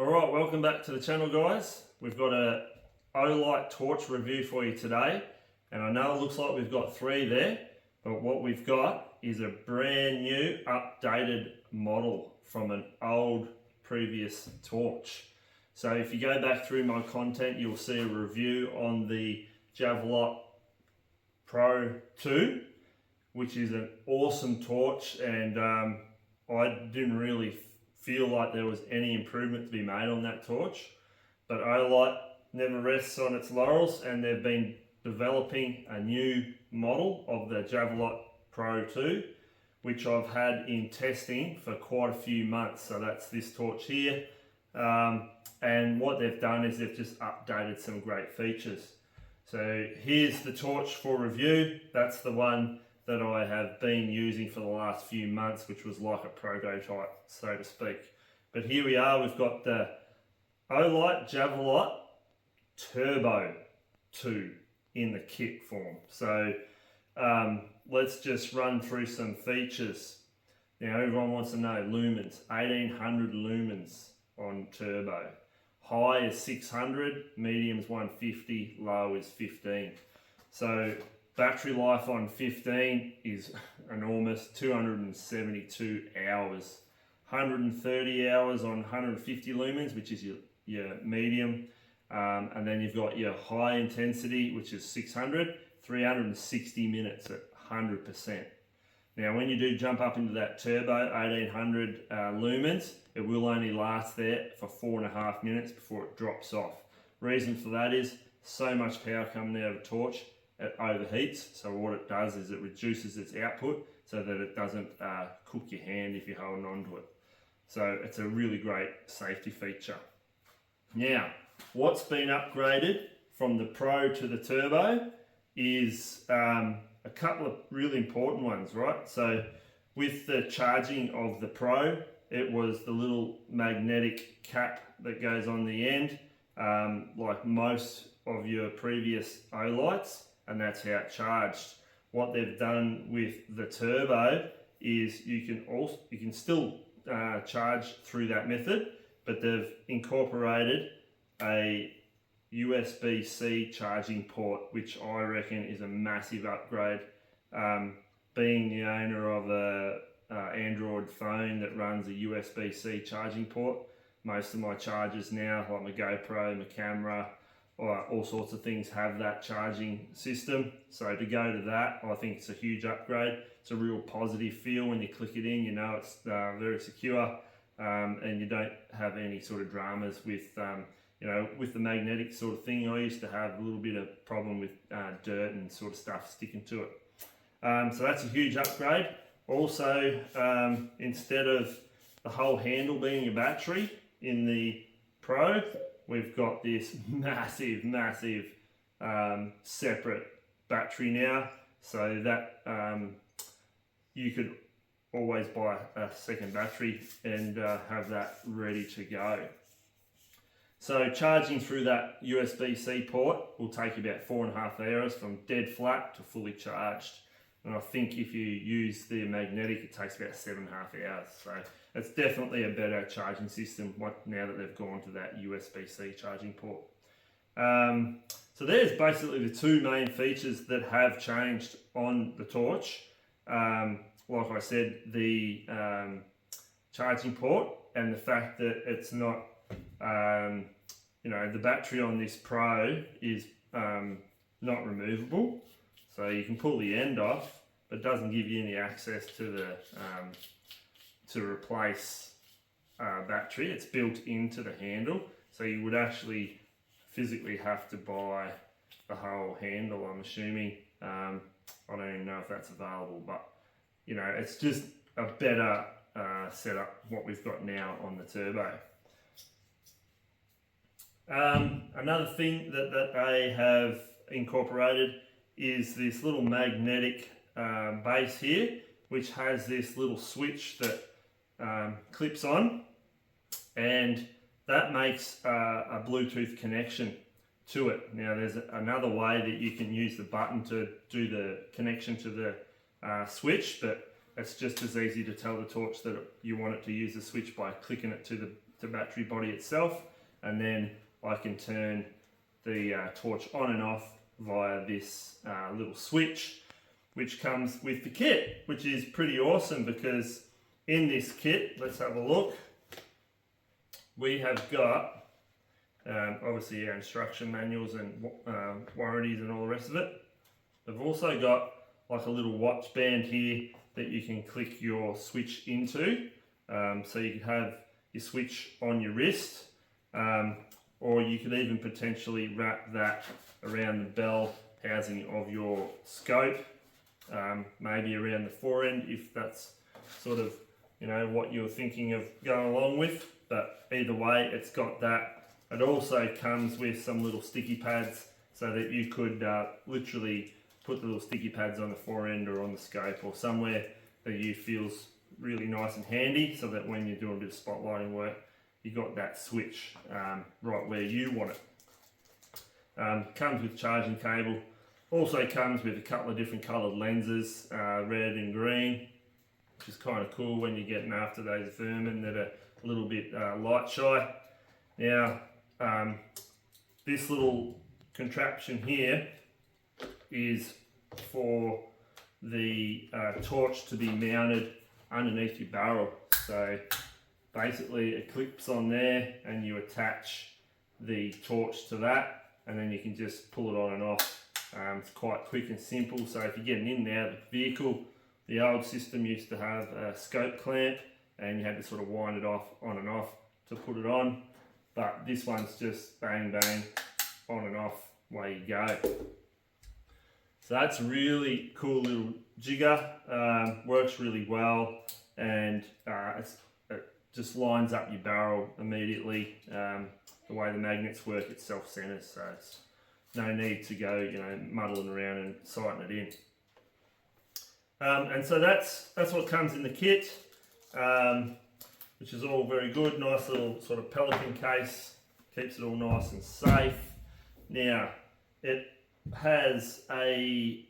Alright, welcome back to the channel, guys. We've got a Olight torch review for you today, and I know it looks like we've got three there, but what we've got is a brand new updated model from an old previous torch. So if you go back through my content, you'll see a review on the Javelot Pro 2, which is an awesome torch, and I didn't really feel like there was any improvement to be made on that torch. But Olight never rests on its laurels, and they've been developing a new model of the Javelot Pro 2, which I've had in testing for quite a few months. So that's this torch here. And what they've done is they've just updated some great features. So here's the torch for review. That's the one that I have been using for the last few months, which was like a prototype, so to speak. But here we are, we've got the Olight Javelot Turbo 2 in the kit form. So let's just run through some features. Now everyone wants to know lumens, 1800 lumens on turbo. High is 600, medium's 150, low is 15. So battery life on 15 is enormous, 272 hours. 130 hours on 150 lumens, which is your medium. And then you've got your high intensity, which is 600, 360 minutes at 100%. Now when you do jump up into that turbo 1800 lumens, it will only last there for 4.5 minutes before it drops off. Reason for that is so much power coming out of a torch, it overheats. So what it does is it reduces its output so that it doesn't cook your hand if you're holding onto it. So it's a really great safety feature. Now, what's been upgraded from the Pro to the Turbo is a couple of really important ones, right? So with the charging of the Pro, it was the little magnetic cap that goes on the end, like most of your previous Olights, and that's how it charged. What they've done with the Turbo is you can still charge through that method, but they've incorporated a USB-C charging port, which I reckon is a massive upgrade. Being the owner of a Android phone that runs a USB-C charging port, most of my chargers now, like my GoPro, my camera, all sorts of things have that charging system. So to go to that, I think it's a huge upgrade. It's a real positive feel when you click it in. You know it's very secure, and you don't have any sort of dramas with with the magnetic sort of thing. I used to have a little bit of problem with dirt and sort of stuff sticking to it. So that's a huge upgrade. Also, instead of the whole handle being a battery in the Pro, we've got this massive separate battery now, so that you could always buy a second battery and have that ready to go. So charging through that USB-C port will take you about 4.5 hours from dead flat to fully charged. And I think if you use the magnetic, it takes about 7.5 hours. So it's definitely a better charging system now that they've gone to that USB-C charging port. So there's basically the two main features that have changed on the torch. Like I said, the charging port and the fact that it's not, the battery on this Pro is not removable. So you can pull the end off, but it doesn't give you any access to the to replace battery. It's built into the handle, so you would actually physically have to buy the whole handle, I'm assuming. I don't even know if that's available, but it's just a better setup what we've got now on the Turbo. Another thing that they have incorporated is this little magnetic base here, which has this little switch that clips on, and that makes a Bluetooth connection to it. Now there's another way that you can use the button to do the connection to the switch, but it's just as easy to tell the torch that you want it to use the switch by clicking it to to battery body itself, and then I can turn the torch on and off via this little switch, which comes with the kit, which is pretty awesome because in this kit, let's have a look, we have got obviously our instruction manuals and warranties and all the rest of it. They've also got like a little watch band here that you can click your switch into, so you can have your switch on your wrist, or you could even potentially wrap that around the bell housing of your scope, maybe around the fore end if that's sort of, you know, what you're thinking of going along with. But either way, it's got that. It also comes with some little sticky pads so that you could literally put the little sticky pads on the fore end or on the scope or somewhere that you feels really nice and handy, so that when you're doing a bit of spotlighting work, you got that switch right where you want it. Comes with charging cable. Also comes with a couple of different coloured lenses, red and green, which is kind of cool when you're getting after those vermin that are a little bit light shy. Now, this little contraption here is for the torch to be mounted underneath your barrel. So basically it clips on there and you attach the torch to that, and then you can just pull it on and off. It's quite quick and simple. So if you're getting in and out of the vehicle, the old system used to have a scope clamp and you had to sort of wind it off, on and off to put it on. But this one's just bang bang, on and off, away you go. So that's a really cool little jigger, works really well, and it just lines up your barrel immediately. The way the magnets work, it's self-centered, so it's no need to go, you know, muddling around and sighting it in. And so that's what comes in the kit, which is all very good. Nice little sort of pelican case, keeps it all nice and safe. Now, it has a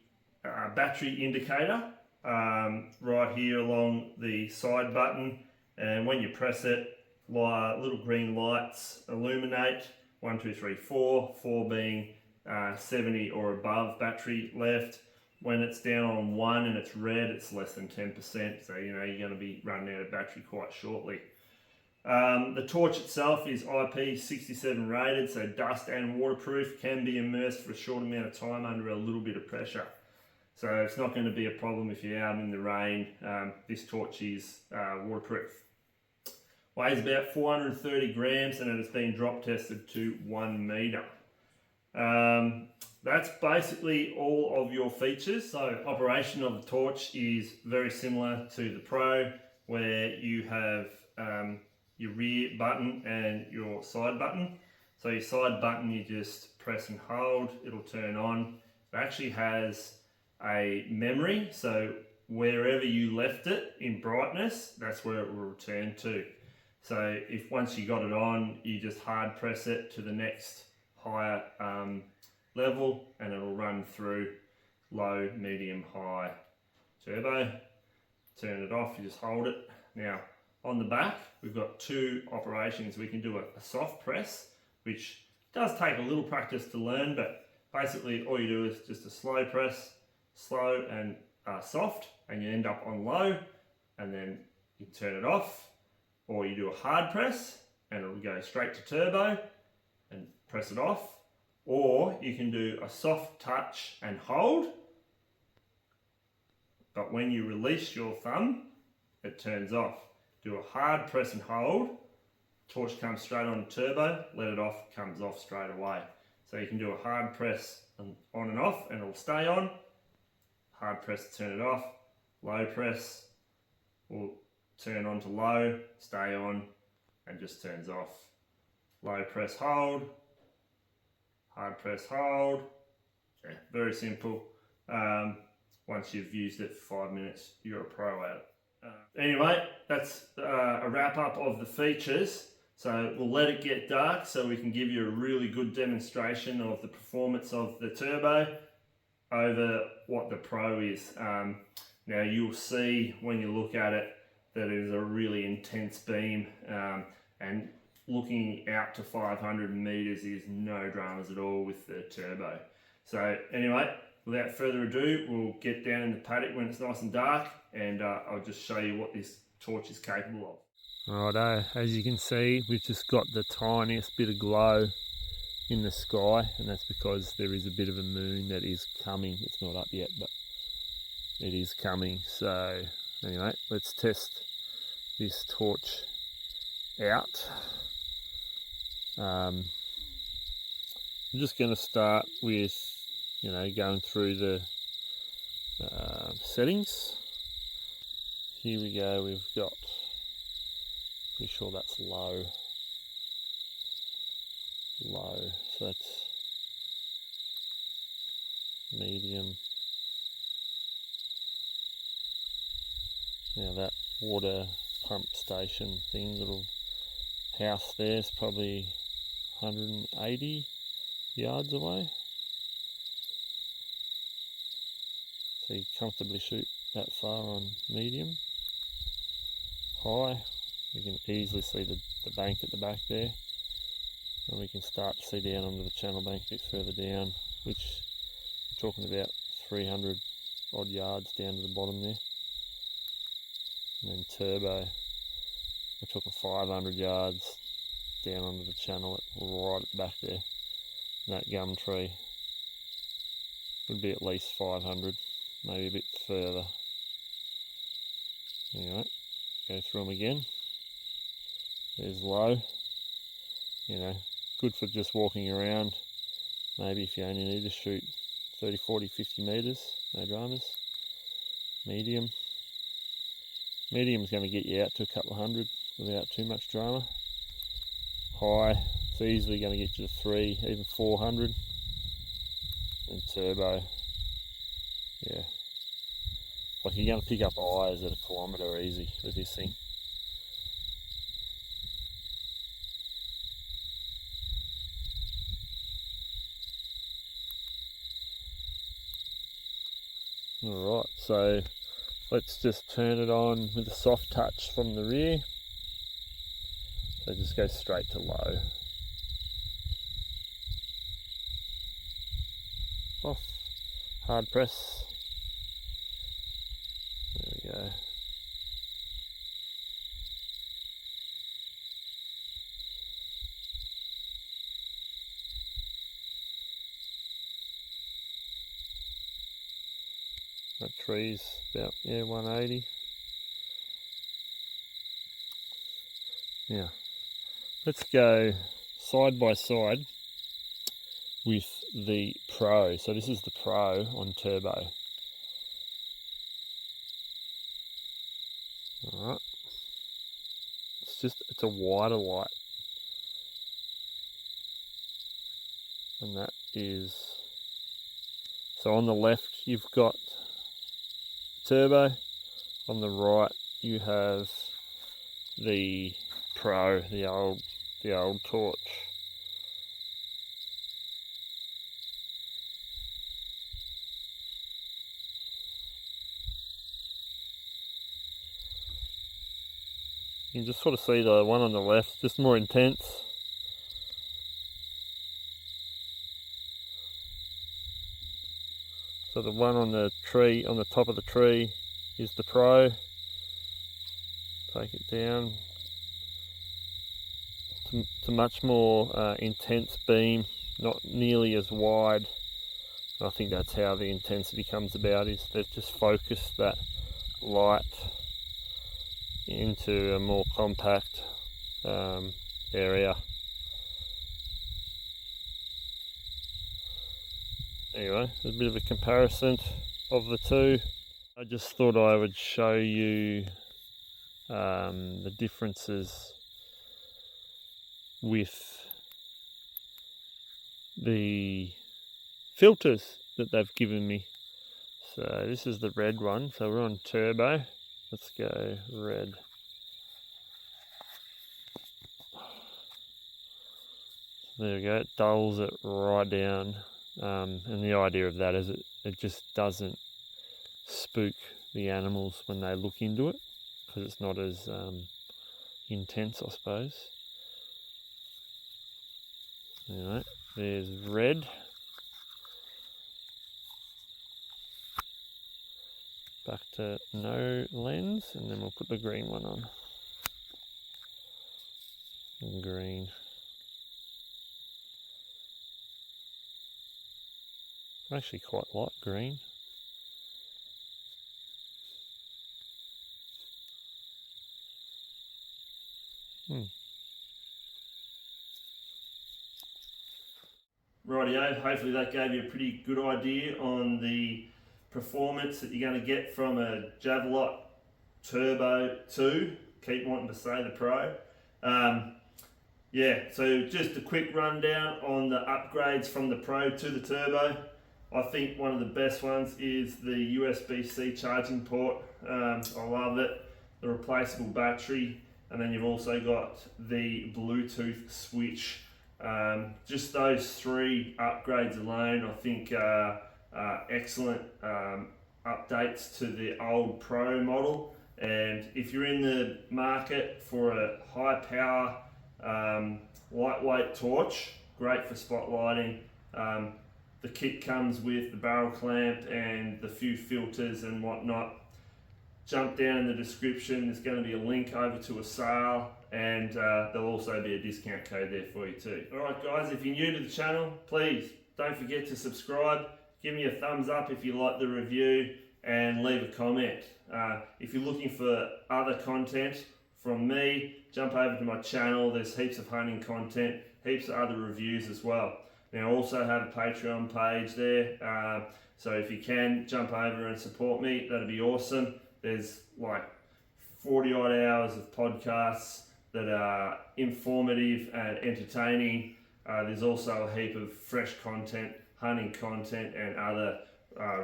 battery indicator right here along the side button, and when you press it, little green lights illuminate, 1, 2, 3, 4, 4 being 70 or above battery left. When it's down on 1 and it's red, it's less than 10%, so you know you're going to be running out of battery quite shortly. The torch itself is IP67 rated, so dust and waterproof, can be immersed for a short amount of time under a little bit of pressure. So it's not going to be a problem if you're out in the rain. This torch is waterproof. Weighs about 430 grams and it has been drop tested to 1 metre. That's basically all of your features. So operation of the torch is very similar to the Pro, where you have your rear button and your side button. So your side button you just press and hold, it'll turn on. It actually has a memory, so wherever you left it in brightness, that's where it will return to. So if once you got it on, you just hard press it to the next higher level and it'll run through low, medium, high, turbo. Turn it off, you just hold it. Now on the back we've got 2 operations. We can do a soft press, which does take a little practice to learn, but basically all you do is just a slow press, slow and soft, and you end up on low, and then you turn it off. Or you do a hard press and it'll go straight to turbo and press it off. Or you can do a soft touch and hold, but when you release your thumb, it turns off. Do a hard press and hold, torch comes straight on turbo, let it off, comes off straight away. So you can do a hard press and on and off and it'll stay on. Hard press to turn it off, low press will turn on to low, stay on, and just turns off. Low press, hold, hard press, hold. Yeah, very simple. Once you've used it for 5 minutes, you're a pro at it. Anyway, that's a wrap up of the features. So we'll let it get dark so we can give you a really good demonstration of the performance of the turbo over what the Pro is. Now you'll see when you look at it that it is a really intense beam, and looking out to 500 meters is no dramas at all with the turbo. So anyway, without further ado, we'll get down in the paddock when it's nice and dark, and I'll just show you what this torch is capable of. Righto, as you can see, we've just got the tiniest bit of glow in the sky, and that's because there is a bit of a moon that is coming. It's not up yet, but it is coming. So anyway, let's test this torch out. I'm just going to start with, going through the settings. Here we go, we've got, pretty sure that's low, so that's medium. Now that water pump station thing, little house there, is probably 180 yards away. So you comfortably shoot that far on medium. High, you can easily see the bank at the back there. And we can start to see down onto the channel bank a bit further down, which we're talking about 300 odd yards down to the bottom there. And then turbo, we're talking 500 yards down onto the channel right at the back there. And that gum tree would be at least 500, maybe a bit further. Anyway, go through them again. There's low, good for just walking around. Maybe if you only need to shoot 30, 40, 50 metres, no dramas. Medium. Medium's going to get you out to a couple of hundred without too much drama. High, it's easily going to get you to 3, even 400. And turbo, yeah. Like you're going to pick up eyes at a kilometre easy with this thing. Alright, so let's just turn it on with a soft touch from the rear. So just go straight to low. Off. Hard press. There we go. That tree's about, 180. Now, let's go side by side with the Pro. So this is the Pro on turbo. Alright. It's a wider light. And that is, so on the left you've got turbo, on the right you have the Pro, the old torch. You can just sort of see the one on the left, just more intense. So the one on the tree, on the top of the tree, is the Pro. Take it down. It's a much more intense beam, not nearly as wide. I think that's how the intensity comes about, is they've just focused that light into a more compact area. Anyway, a bit of a comparison of the two. I just thought I would show you the differences with the filters that they've given me. So this is the red one, so we're on turbo. Let's go red. There we go, it dulls it right down. And the idea of that is it just doesn't spook the animals when they look into it, because it's not as intense, I suppose. Anyway, there's red. Back to no lens, and then we'll put the green one on. And green. I actually quite like green. Rightio, hopefully that gave you a pretty good idea on the performance that you're going to get from a Javelot Turbo 2. Keep wanting to say the Pro. Yeah, so just a quick rundown on the upgrades from the Pro to the Turbo. I think one of the best ones is the USB-C charging port. I love it. The replaceable battery, and then you've also got the Bluetooth switch. Just those three upgrades alone, I think, are excellent updates to the old Pro model. And if you're in the market for a high power, lightweight torch, great for spotlighting. The kit comes with the barrel clamp and the few filters and whatnot. Jump down in the description, there's going to be a link over to a sale, and there'll also be a discount code there for you too. Alright guys, if you're new to the channel, please don't forget to subscribe, give me a thumbs up if you like the review, and leave a comment. If you're looking for other content from me, jump over to my channel. There's heaps of hunting content, heaps of other reviews as well. Now I also have a Patreon page there, so if you can jump over and support me, that'd be awesome. There's like 40 odd hours of podcasts that are informative and entertaining. There's also a heap of fresh content, hunting content, and other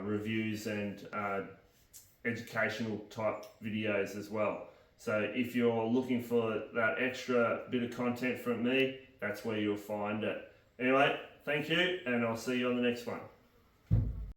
reviews and educational type videos as well. So if you're looking for that extra bit of content from me, that's where you'll find it. Anyway, thank you, and I'll see you on the next one.